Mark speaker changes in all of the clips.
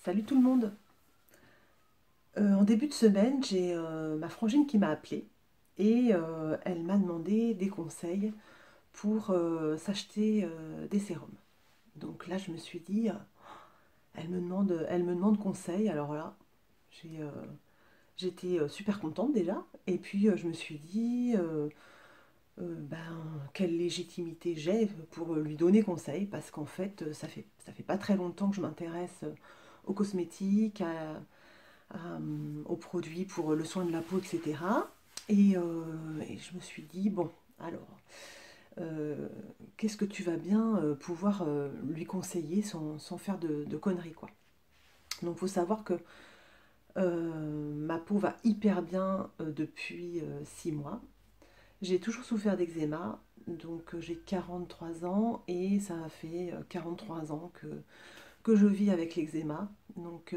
Speaker 1: Salut tout le monde. En début de semaine, j'ai ma frangine qui m'a appelée et elle m'a demandé des conseils pour s'acheter des sérums. Donc là, je me suis dit, elle me demande conseil. Alors là, j'ai, euh, j'étais super contente déjà. Et puis je me suis dit, ben, quelle légitimité j'ai pour lui donner conseil parce qu'en fait, ça fait pas très longtemps que je m'intéresse aux cosmétiques, aux produits pour le soin de la peau, etc. Et je me suis dit, bon, alors, euh, qu'est-ce que tu vas bien pouvoir lui conseiller sans faire de conneries, quoi. Donc, il faut savoir que ma peau va hyper bien depuis 6 mois. J'ai toujours souffert d'eczéma, donc j'ai 43 ans et ça a fait 43 ans que je vis avec l'eczéma. Donc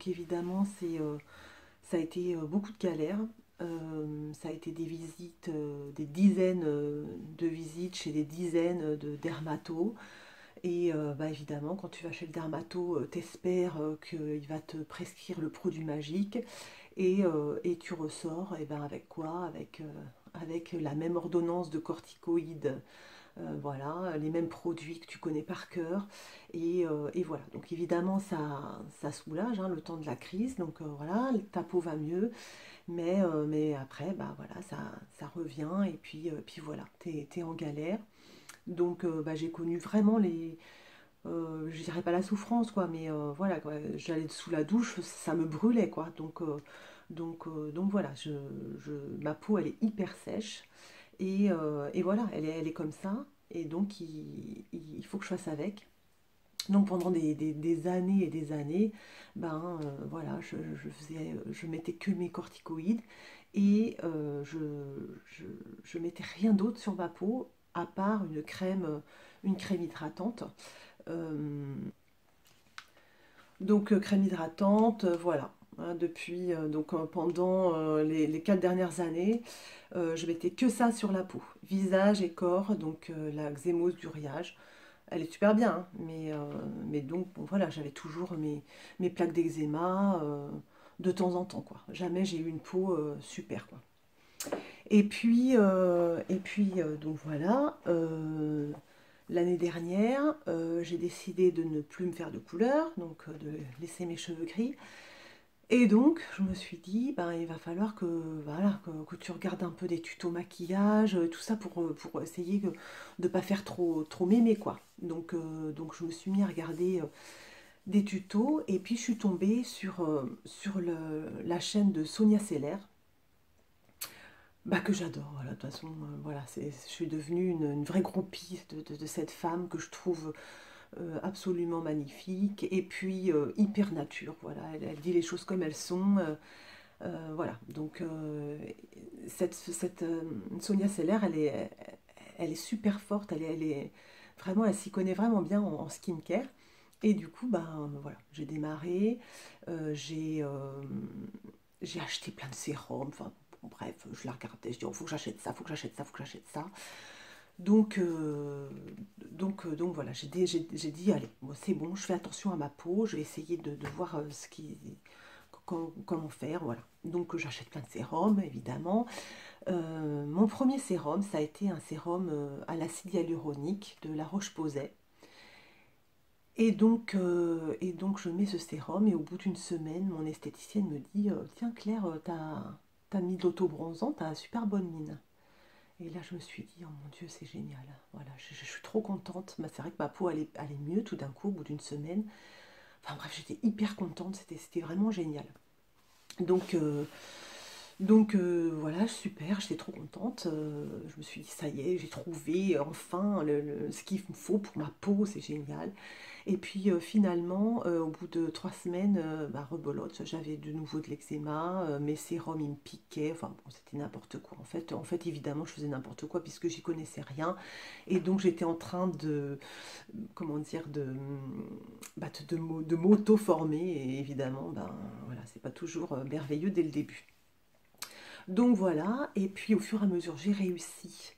Speaker 1: évidemment, ça a été beaucoup de galères. Ça a été des visites, des dizaines de visites chez des dizaines de dermatos. Et bah évidemment, quand tu vas chez le dermato, t'espères qu'il va te prescrire le produit magique. Et tu ressors et ben avec quoi? Avec la même ordonnance de corticoïdes, voilà, les mêmes produits que tu connais par cœur. Et voilà, donc évidemment ça soulage hein, le temps de la crise, donc voilà, ta peau va mieux, mais après, bah voilà, ça revient, et puis voilà, t'es en galère. Donc bah, j'ai connu vraiment je dirais pas la souffrance, quoi, mais voilà, quoi, j'allais sous la douche, ça me brûlait, quoi. Donc voilà, ma peau, elle est hyper sèche. Et voilà, elle est comme ça. Et donc, il faut que je fasse avec. Donc, pendant des années et des années, ben voilà, je mettais que mes corticoïdes et je mettais rien d'autre sur ma peau à part une crème hydratante. Euh, donc, crème hydratante, voilà. Hein, depuis pendant les 4 dernières années, je mettais que ça sur la peau, visage et corps, donc la Xémose du Riage. Elle est super bien, hein, mais donc bon, voilà, j'avais toujours mes plaques d'eczéma de temps en temps, quoi. Jamais j'ai eu une peau super, quoi. Et puis donc voilà, l'année dernière, j'ai décidé de ne plus me faire de couleur, donc de laisser mes cheveux gris. Et donc, je me suis dit, ben, il va falloir voilà, que tu regardes un peu des tutos maquillage, tout ça pour essayer de ne pas faire trop mémé, quoi. Donc, je me suis mis à regarder des tutos, et puis je suis tombée sur la chaîne de Sonia Seller, bah, que j'adore. Voilà, de toute façon, voilà, je suis devenue une vraie groupie de cette femme que je trouve absolument magnifique, et puis hyper nature. Voilà, elle dit les choses comme elles sont. Voilà, donc cette Sonia Seller, elle est super forte, vraiment, elle s'y connaît vraiment bien en skincare. Et du coup, ben voilà, j'ai démarré, euh, j'ai euh, j'ai acheté plein de sérums, enfin bon, bref, je la regardais, je dis, oh, faut que j'achète ça, faut que j'achète ça, faut que j'achète ça. Donc, euh, donc voilà, j'ai dit, allez, moi, c'est bon, je fais attention à ma peau, je vais essayer de voir comment faire, voilà. Donc j'achète plein de sérums, évidemment. Mon premier sérum, ça a été un sérum à l'acide hyaluronique de La Roche-Posay. Et donc je mets ce sérum, et au bout d'une semaine, mon esthéticienne me dit, tiens Claire, t'as mis de l'autobronzant, t'as une super bonne mine. Et là, je me suis dit, oh mon Dieu, c'est génial. Voilà, je suis trop contente. Bah, c'est vrai que ma peau allait mieux tout d'un coup, au bout d'une semaine. Enfin bref, j'étais hyper contente, c'était vraiment génial. Donc, euh, donc voilà, super, j'étais trop contente. Je me suis dit, ça y est, j'ai trouvé enfin ce qu'il me faut pour ma peau, c'est génial. Et puis finalement, au bout de 3 semaines, bah, rebelote, j'avais de nouveau de l'eczéma, mes sérums ils me piquaient, enfin bon, c'était n'importe quoi. En fait, évidemment, je faisais n'importe quoi puisque j'y connaissais rien. Et donc j'étais en train comment dire, de m'auto-former. Et évidemment, ben voilà, c'est pas toujours merveilleux dès le début. Donc voilà, et puis au fur et à mesure, j'ai réussi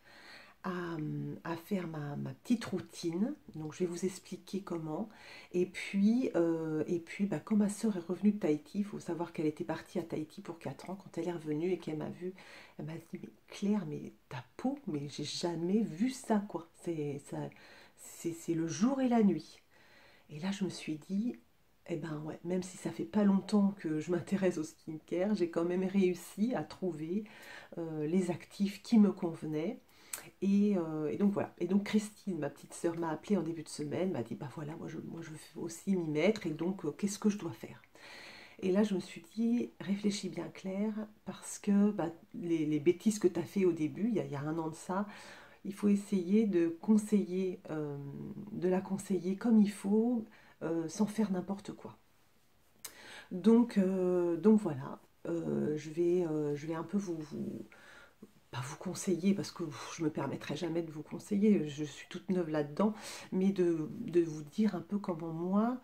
Speaker 1: à faire ma petite routine. Donc je vais vous expliquer comment. Et puis bah, quand ma soeur est revenue de Tahiti, il faut savoir qu'elle était partie à Tahiti pour 4 ans. Quand elle est revenue et qu'elle m'a vue, elle m'a dit, mais Claire, mais ta peau, mais j'ai jamais vu ça, quoi. C'est le jour et la nuit. Et là, je me suis dit, eh ben ouais, même si ça fait pas longtemps que je m'intéresse au skincare, j'ai quand même réussi à trouver les actifs qui me convenaient. Et donc voilà. Et donc Christine, ma petite sœur, m'a appelé en début de semaine, m'a dit, bah voilà, moi je veux aussi m'y mettre, et donc qu'est-ce que je dois faire? Et là, je me suis dit, réfléchis bien Claire, parce que bah, les bêtises que tu as fait au début, il y a 1 an de ça, il faut essayer de la conseiller comme il faut, sans faire n'importe quoi. Donc voilà, je vais un peu pas vous conseiller, parce que je ne me permettrai jamais de vous conseiller, je suis toute neuve là-dedans, mais de vous dire un peu comment moi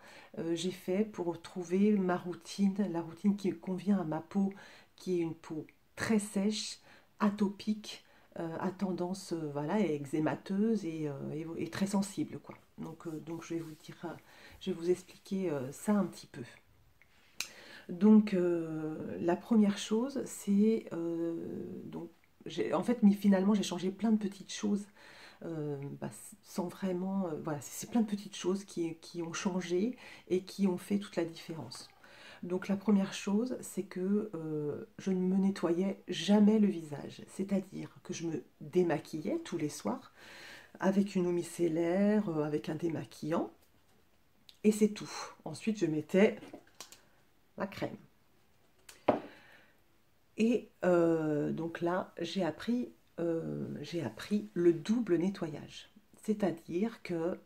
Speaker 1: j'ai fait pour trouver ma routine, la routine qui convient à ma peau, qui est une peau très sèche, atopique, à tendance voilà, eczémateuse et très sensible, quoi. Donc je vais vous dire, je vais vous expliquer ça un petit peu. Donc la première chose, c'est donc en fait, mais finalement, j'ai changé plein de petites choses, bah, sans vraiment. Voilà, c'est plein de petites choses qui ont changé et qui ont fait toute la différence. Donc la première chose, c'est que je ne me nettoyais jamais le visage. C'est-à-dire que je me démaquillais tous les soirs avec une eau micellaire, avec un démaquillant, et c'est tout. Ensuite, je mettais ma crème. Et donc là, j'ai appris le double nettoyage. C'est-à-dire que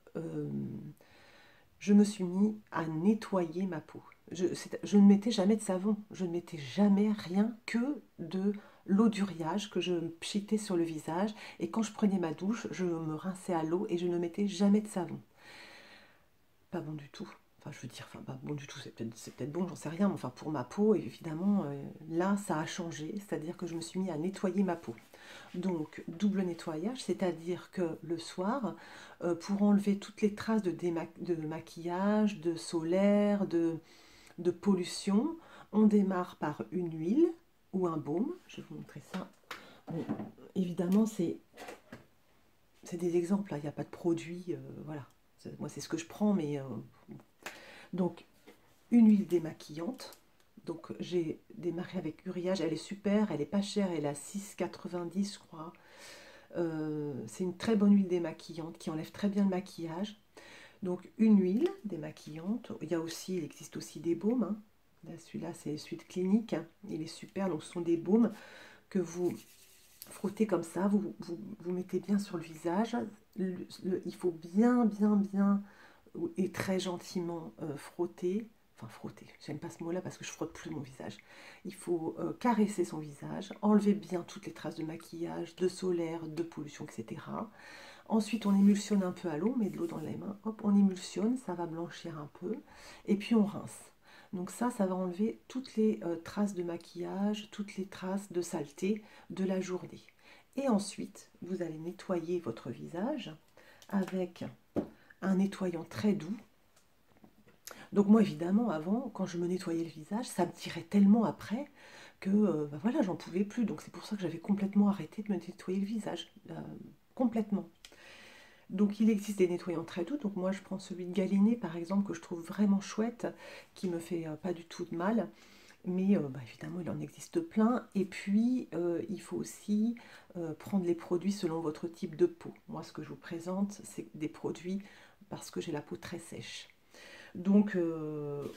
Speaker 1: je me suis mis à nettoyer ma peau. Je ne mettais jamais de savon, je ne mettais jamais rien que de l'eau d'uriage que je pchitais sur le visage. Et quand je prenais ma douche, je me rinçais à l'eau et je ne mettais jamais de savon. Pas bon du tout. Enfin, je veux dire, enfin, pas bon du tout, c'est peut-être bon, j'en sais rien, mais enfin, pour ma peau, évidemment, là, ça a changé, c'est-à-dire que je me suis mis à nettoyer ma peau. Donc, double nettoyage, c'est-à-dire que le soir, pour enlever toutes les traces de maquillage, de solaire, de pollution, on démarre par une huile ou un baume. Je vais vous montrer ça. Bon, évidemment, c'est des exemples, il n'y a pas de produit, voilà. Moi, c'est ce que je prends, mais donc, une huile démaquillante. Donc, j'ai démarré avec Uriage. Elle est super, elle est pas chère, elle est à 6,90 je crois. C'est une très bonne huile démaquillante qui enlève très bien le maquillage. Donc, une huile démaquillante. Il existe aussi des baumes, hein. Celui-là, c'est celui de Clinique, hein. Il est super. Donc, ce sont des baumes que vous frottez comme ça. Vous mettez bien sur le visage. Il faut bien et très gentiment frotter, enfin frotter, j'aime pas ce mot-là parce que je frotte plus mon visage. Il faut caresser son visage, enlever bien toutes les traces de maquillage, de solaire, de pollution, etc. Ensuite, on émulsionne un peu à l'eau, on met de l'eau dans les mains, hop, on émulsionne, ça va blanchir un peu, et puis on rince. Donc ça va enlever toutes les traces de maquillage, toutes les traces de saleté de la journée. Et ensuite, vous allez nettoyer votre visage avec un nettoyant très doux. Donc moi évidemment avant, quand je me nettoyais le visage, ça me tirait tellement après que bah voilà, j'en pouvais plus. Donc c'est pour ça que j'avais complètement arrêté de me nettoyer le visage, complètement. Donc il existe des nettoyants très doux. Donc moi je prends celui de Galénier par exemple que je trouve vraiment chouette, qui me fait pas du tout de mal. Mais bah, évidemment il en existe plein. Et puis il faut aussi prendre les produits selon votre type de peau. Moi ce que je vous présente c'est des produits parce que j'ai la peau très sèche. Donc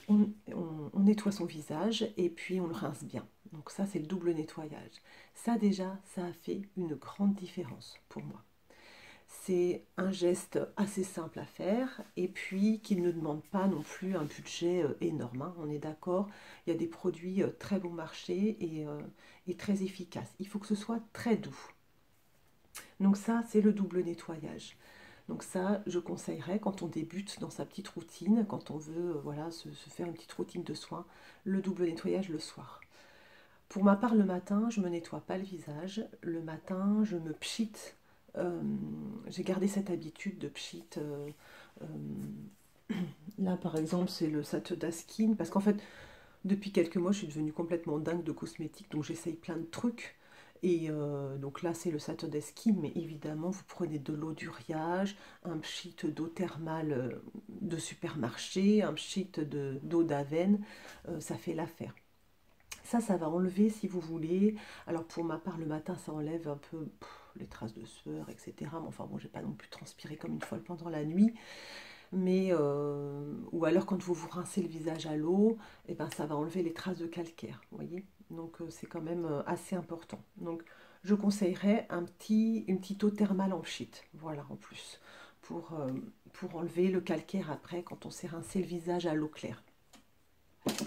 Speaker 1: on nettoie son visage et puis on le rince bien. Donc ça c'est le double nettoyage. Ça déjà, ça a fait une grande différence pour moi. C'est un geste assez simple à faire et puis qui ne demande pas non plus un budget énorme, hein. On est d'accord, il y a des produits très bon marché et très efficaces. Il faut que ce soit très doux. Donc ça c'est le double nettoyage. Donc ça, je conseillerais quand on débute dans sa petite routine, quand on veut voilà, se faire une petite routine de soins, le double nettoyage le soir. Pour ma part, le matin, je ne me nettoie pas le visage. Le matin, je me pchite Euh, j'ai gardé cette habitude de pchit. Là, par exemple, c'est le Saturday Skin, parce qu'en fait, depuis quelques mois, je suis devenue complètement dingue de cosmétiques, donc j'essaye plein de trucs. Et donc là, c'est le Saturday Skin, mais évidemment, vous prenez de l'eau d'Uriage, un pchit d'eau thermale de supermarché, un pchit d'eau d'Aven, ça fait l'affaire. Ça va enlever si vous voulez. Alors pour ma part, le matin, ça enlève un peu les traces de sueur, etc. Mais enfin bon, j'ai pas non plus transpiré comme une folle pendant la nuit. Mais ou alors quand vous vous rincez le visage à l'eau, et ben ça va enlever les traces de calcaire, vous voyez. Donc c'est quand même assez important. Donc je conseillerais une petite eau thermale en pchit, voilà en plus, pour enlever le calcaire après quand on s'est rincé le visage à l'eau claire.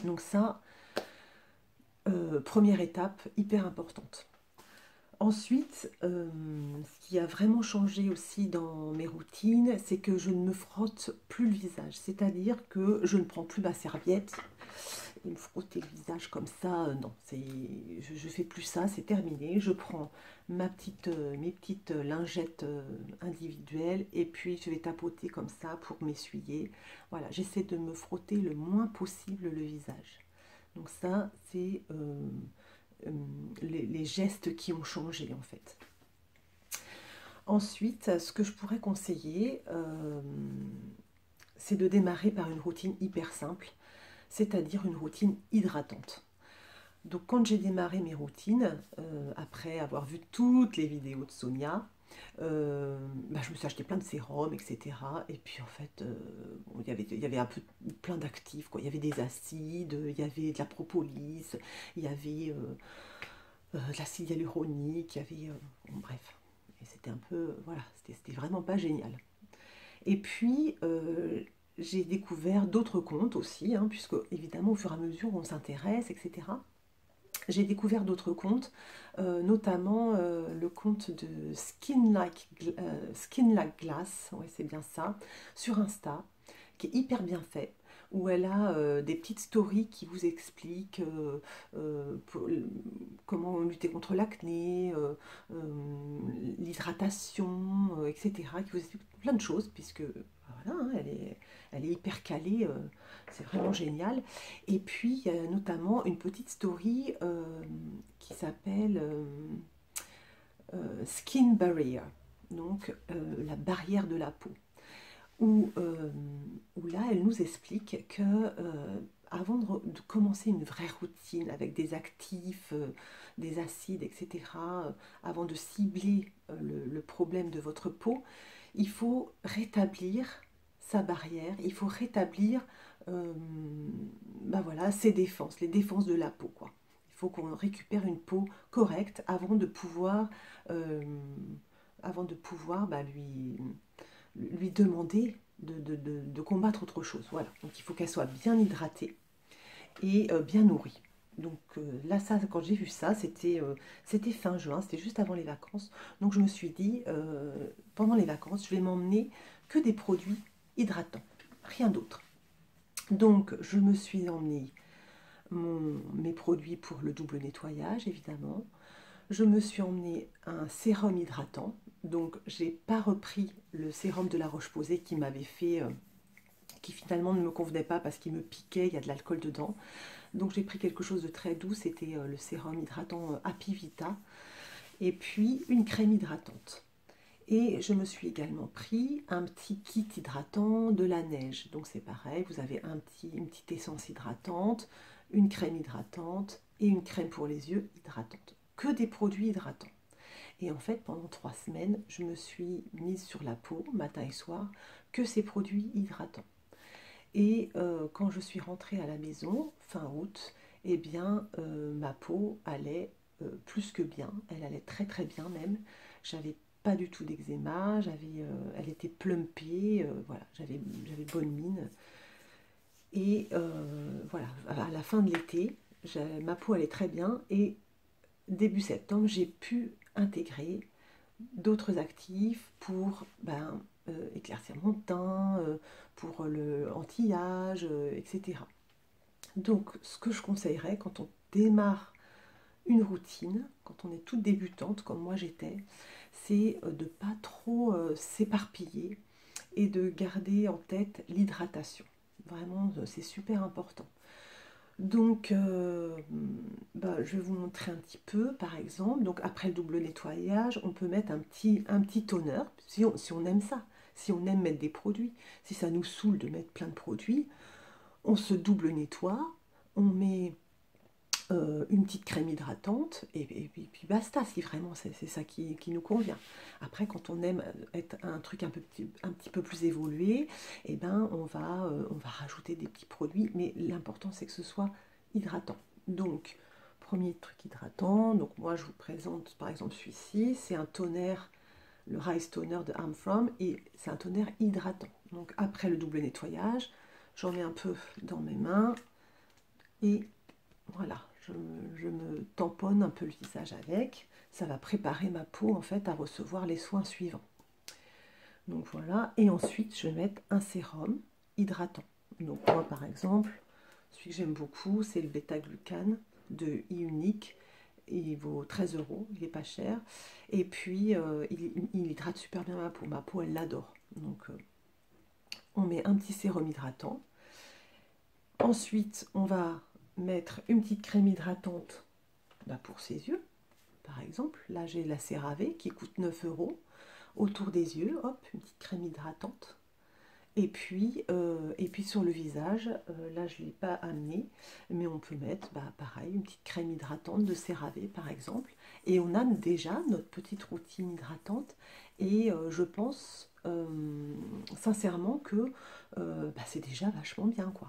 Speaker 1: Donc ça, première étape hyper importante. Ensuite, ce qui a vraiment changé aussi dans mes routines, c'est que je ne me frotte plus le visage. C'est-à-dire que je ne prends plus ma serviette et me frotter le visage comme ça, non. Je fais plus ça, c'est terminé. Je prends mes petites lingettes individuelles et puis je vais tapoter comme ça pour m'essuyer. Voilà, j'essaie de me frotter le moins possible le visage. Donc ça, c'est les gestes qui ont changé en fait. Ensuite, ce que je pourrais conseiller, c'est de démarrer par une routine hyper simple, c'est-à-dire une routine hydratante. Donc quand j'ai démarré mes routines, après avoir vu toutes les vidéos de Sonia, je me suis acheté plein de sérums, etc. Et puis en fait, bon, il y avait un peu plein d'actifs, quoi. Il y avait des acides, il y avait de la propolis, il y avait de l'acide hyaluronique, il y avait... bon, bref, et c'était un peu... Voilà, c'était vraiment pas génial. Et puis, j'ai découvert d'autres comptes aussi, hein, puisque évidemment, au fur et à mesure, on s'intéresse, etc. J'ai découvert d'autres comptes, notamment le compte de Skin Like Glass, ouais, c'est bien ça, sur Insta, qui est hyper bien fait, où elle a des petites stories qui vous expliquent comment lutter contre l'acné, l'hydratation, etc., qui vous explique plein de choses, puisque voilà, hein, elle est hyper calée, c'est vraiment génial. Et puis, il y a notamment une petite story qui s'appelle Skin Barrier, donc la barrière de la peau, où là, elle nous explique que avant de commencer une vraie routine avec des actifs, des acides, etc., avant de cibler le problème de votre peau, il faut rétablir sa barrière, il faut rétablir voilà, ses défenses, les défenses de la peau, quoi. Il faut qu'on récupère une peau correcte euh, avant de pouvoir lui demander de combattre autre chose. Voilà. Donc il faut qu'elle soit bien hydratée et bien nourrie. Donc là, ça, quand j'ai vu ça, c'était fin juin, c'était juste avant les vacances. Donc je me suis dit, pendant les vacances, je vais m'emmener que des produits hydratants, rien d'autre. Donc je me suis emmené mes produits pour le double nettoyage, évidemment. Je me suis emmené un sérum hydratant. Donc j'ai pas repris le sérum de la Roche-Posay qui m'avait fait... qui finalement ne me convenait pas parce qu'il me piquait, il y a de l'alcool dedans. Donc j'ai pris quelque chose de très doux, c'était le sérum hydratant Happy Vita. Et puis une crème hydratante. Et je me suis également pris un petit kit hydratant de la neige. Donc c'est pareil, vous avez une petite essence hydratante, une crème hydratante et une crème pour les yeux hydratante. Que des produits hydratants. Et en fait, pendant 3 semaines, je me suis mise sur la peau, matin et soir, que ces produits hydratants. Et quand je suis rentrée à la maison, fin août, eh bien, ma peau allait plus que bien. Elle allait très très bien même. J'avais pas du tout d'eczéma, elle était plumpée, voilà, j'avais bonne mine. Et voilà, à la fin de l'été, ma peau allait très bien. Et début septembre, j'ai pu intégrer d'autres actifs pour éclaircir mon teint, pour le anti-âge, etc. Donc, ce que je conseillerais quand on démarre une routine, quand on est toute débutante, comme moi j'étais, c'est de ne pas trop s'éparpiller et de garder en tête l'hydratation. Vraiment, c'est super important. Donc, je vais vous montrer un petit peu, par exemple. Donc, après le double nettoyage, on peut mettre un petit toner, si on aime ça, si on aime mettre des produits. Si ça nous saoule de mettre plein de produits, on se double nettoie, on met une petite crème hydratante, puis basta, si vraiment c'est ça qui nous convient. Après, quand on aime être un truc un petit peu plus évolué, eh ben, on va rajouter des petits produits, mais l'important c'est que ce soit hydratant. Donc, premier truc hydratant, donc moi je vous présente par exemple celui-ci, c'est un toner, le Rice Toner de Armstrong, et c'est un toner hydratant. Donc après le double nettoyage, j'en mets un peu dans mes mains, et voilà, je me tamponne un peu le visage avec. Ça va préparer ma peau en fait à recevoir les soins suivants. Donc voilà, et ensuite je vais mettre un sérum hydratant. Donc moi par exemple, celui que j'aime beaucoup, c'est le bêta-glucane de e-Unique. Il vaut 13 €, il n'est pas cher. Et puis il hydrate super bien ma peau. Ma peau elle l'adore. Donc on met un petit sérum hydratant. Ensuite on va mettre une petite crème hydratante pour ses yeux, par exemple. Là, j'ai la CeraVe qui coûte 9 € autour des yeux. Hop, une petite crème hydratante. Et puis sur le visage, là, je ne l'ai pas amené, mais on peut mettre, pareil, une petite crème hydratante de CeraVe, par exemple. Et on a déjà notre petite routine hydratante. Et je pense sincèrement que c'est déjà vachement bien, quoi.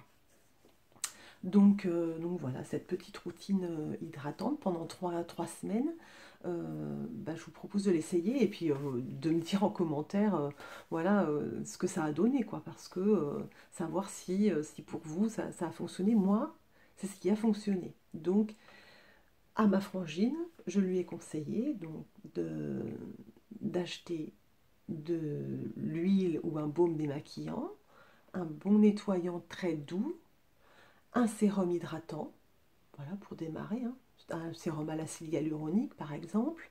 Speaker 1: Donc voilà, cette petite routine hydratante pendant 3 semaines, je vous propose de l'essayer et puis de me dire en commentaire voilà, ce que ça a donné, quoi, parce que savoir si pour vous ça a fonctionné. Moi, c'est ce qui a fonctionné. Donc à ma frangine, je lui ai conseillé donc d'acheter de l'huile ou un baume démaquillant, un bon nettoyant très doux, un sérum hydratant, voilà, pour démarrer, hein. Un sérum à l'acide hyaluronique par exemple,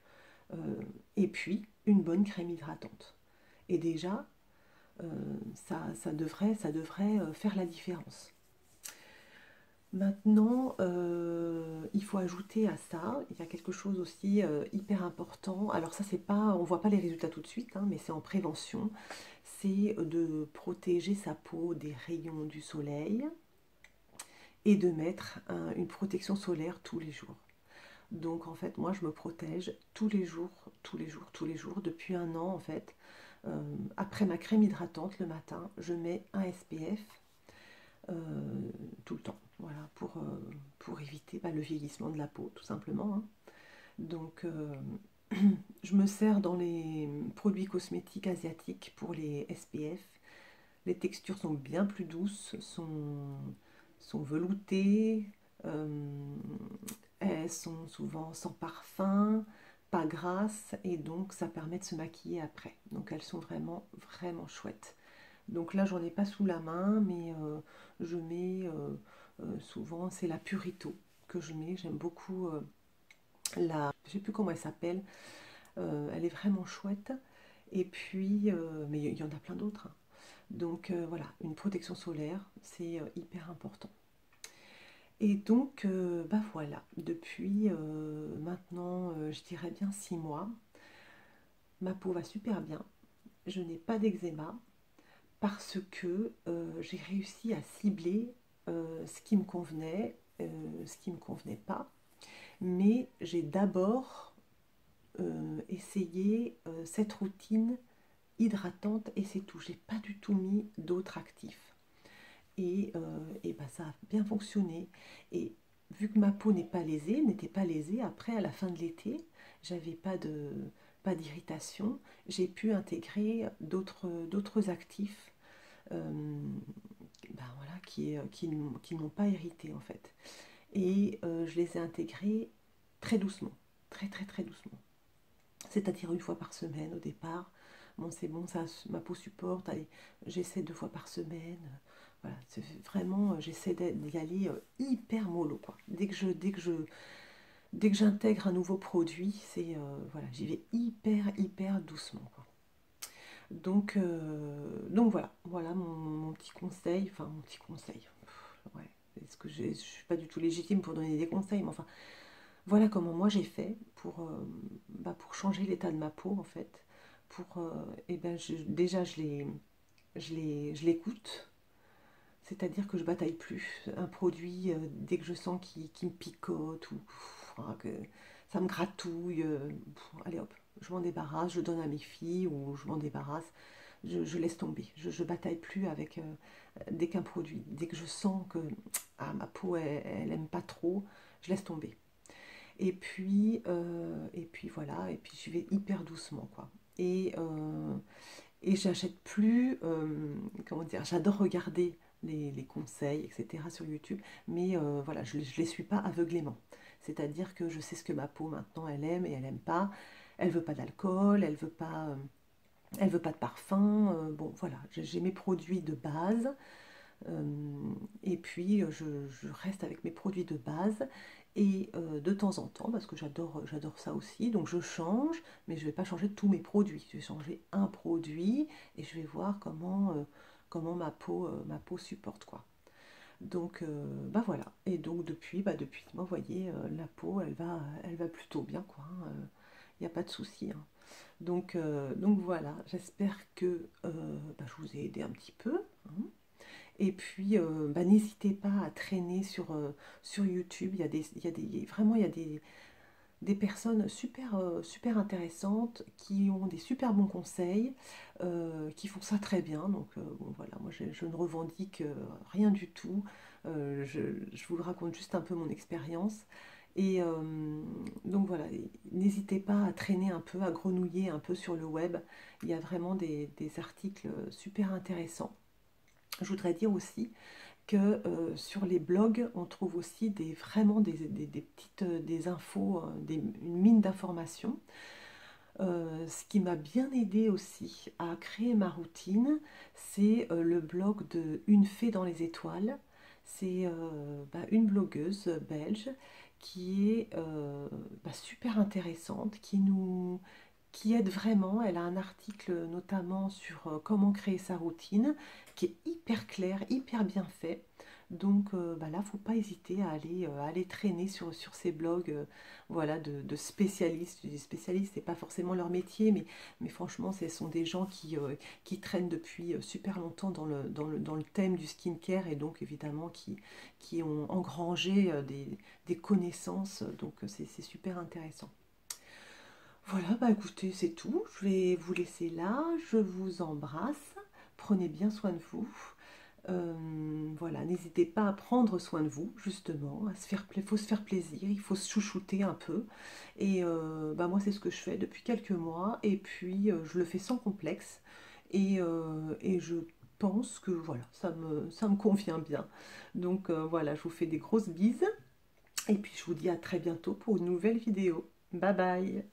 Speaker 1: et puis une bonne crème hydratante. Et déjà, ça devrait faire la différence. Maintenant, il faut ajouter à ça, il y a quelque chose aussi hyper important. Alors ça, c'est pas, on voit pas les résultats tout de suite, hein, mais c'est en prévention. C'est de protéger sa peau des rayons du soleil et de mettre une protection solaire tous les jours. Donc en fait, moi je me protège tous les jours, tous les jours, tous les jours, depuis un an en fait. Après ma crème hydratante le matin, je mets un SPF tout le temps, voilà, pour éviter le vieillissement de la peau, tout simplement, hein. Donc je me sers dans les produits cosmétiques asiatiques pour les SPF. Les textures sont bien plus douces, sont veloutées, elles sont souvent sans parfum, pas grasses, et donc ça permet de se maquiller après. Donc elles sont vraiment, vraiment chouettes. Donc là, j'en ai pas sous la main, mais je mets souvent, c'est la Purito que je mets. J'aime beaucoup je sais plus comment elle s'appelle, elle est vraiment chouette. Et puis, mais il y en a plein d'autres, hein. Donc voilà, une protection solaire, c'est hyper important. Et donc, voilà, depuis maintenant, je dirais bien 6 mois, ma peau va super bien. Je n'ai pas d'eczéma parce que j'ai réussi à cibler ce qui me convenait, ce qui ne me convenait pas. Mais j'ai d'abord essayé cette routine hydratante et c'est tout. J'ai pas du tout mis d'autres actifs. Et ça a bien fonctionné. Et vu que ma peau n'était pas lésée, après à la fin de l'été, j'avais pas d'irritation, j'ai pu intégrer d'autres actifs voilà, qui ne m'ont pas irrité en fait. Et je les ai intégrés très doucement, très très très doucement. C'est-à-dire une fois par semaine au départ. Bon, c'est bon, ça, ma peau supporte. Allez, j'essaie 2 fois par semaine. Voilà, c'est vraiment, j'essaie d'y aller hyper mollo, quoi. dès que j'intègre un nouveau produit, c'est voilà, j'y vais hyper doucement, quoi. Donc voilà, voilà mon petit conseil, enfin mon petit conseil. Ouais, est-ce que je suis pas du tout légitime pour donner des conseils, mais enfin voilà comment moi j'ai fait pour changer l'état de ma peau en fait. Et ben déjà je l'écoute, c'est-à-dire que je bataille plus. Un produit, dès que je sens qu'il me picote ou que ça me gratouille, allez hop, je m'en débarrasse, je donne à mes filles ou je m'en débarrasse, je laisse tomber. Je bataille plus avec dès qu'un produit, dès que je sens que ma peau elle aime pas trop, je laisse tomber. Et puis voilà, et puis je vais hyper doucement quoi. Et j'achète plus, comment dire, j'adore regarder les conseils, etc. sur YouTube, mais voilà, je ne les suis pas aveuglément. C'est-à-dire que je sais ce que ma peau maintenant elle aime et elle aime pas. Elle veut pas d'alcool, elle veut pas de parfum. Bon, voilà, j'ai mes produits de base. Et puis je reste avec mes produits de base et de temps en temps, parce que j'adore ça aussi, donc je change, mais je ne vais pas changer tous mes produits. Je vais changer un produit et je vais voir comment ma peau supporte quoi. Donc bah voilà. Et donc depuis, vous voyez, la peau elle va plutôt bien quoi. Il n'y a pas de souci, hein. Donc voilà, j'espère que bah, je vous ai aidé un petit peu, hein. Et puis, bah, n'hésitez pas à traîner sur YouTube. Vraiment, il y a des personnes super intéressantes qui ont des super bons conseils, qui font ça très bien. Donc, bon, voilà, moi, je ne revendique rien du tout. Je vous raconte juste un peu mon expérience. Et donc voilà, n'hésitez pas à traîner un peu, à grenouiller un peu sur le web. Il y a vraiment des articles super intéressants. Je voudrais dire aussi que sur les blogs, on trouve aussi vraiment des petites des infos, une mine d'informations. Ce qui m'a bien aidé aussi à créer ma routine, c'est le blog de Une fée dans les étoiles. C'est une blogueuse belge qui est super intéressante, qui aide vraiment. Elle a un article notamment sur comment créer sa routine, qui est hyper clair, hyper bien fait. Donc là, il ne faut pas hésiter à aller traîner sur ces blogs voilà, de spécialistes. Je dis spécialistes, ce n'est pas forcément leur métier, mais franchement, ce sont des gens qui traînent depuis super longtemps dans le thème du skincare et donc évidemment qui ont engrangé des connaissances. Donc c'est super intéressant. Voilà, bah écoutez, c'est tout. Je vais vous laisser là. Je vous embrasse. Prenez bien soin de vous. Voilà, n'hésitez pas à prendre soin de vous, justement. Il faut se faire plaisir, il faut se chouchouter un peu. Et bah moi, c'est ce que je fais depuis quelques mois. Et puis, je le fais sans complexe. Et je pense que voilà, ça me convient bien. Donc voilà, je vous fais des grosses bises. Et puis, je vous dis à très bientôt pour une nouvelle vidéo. Bye bye!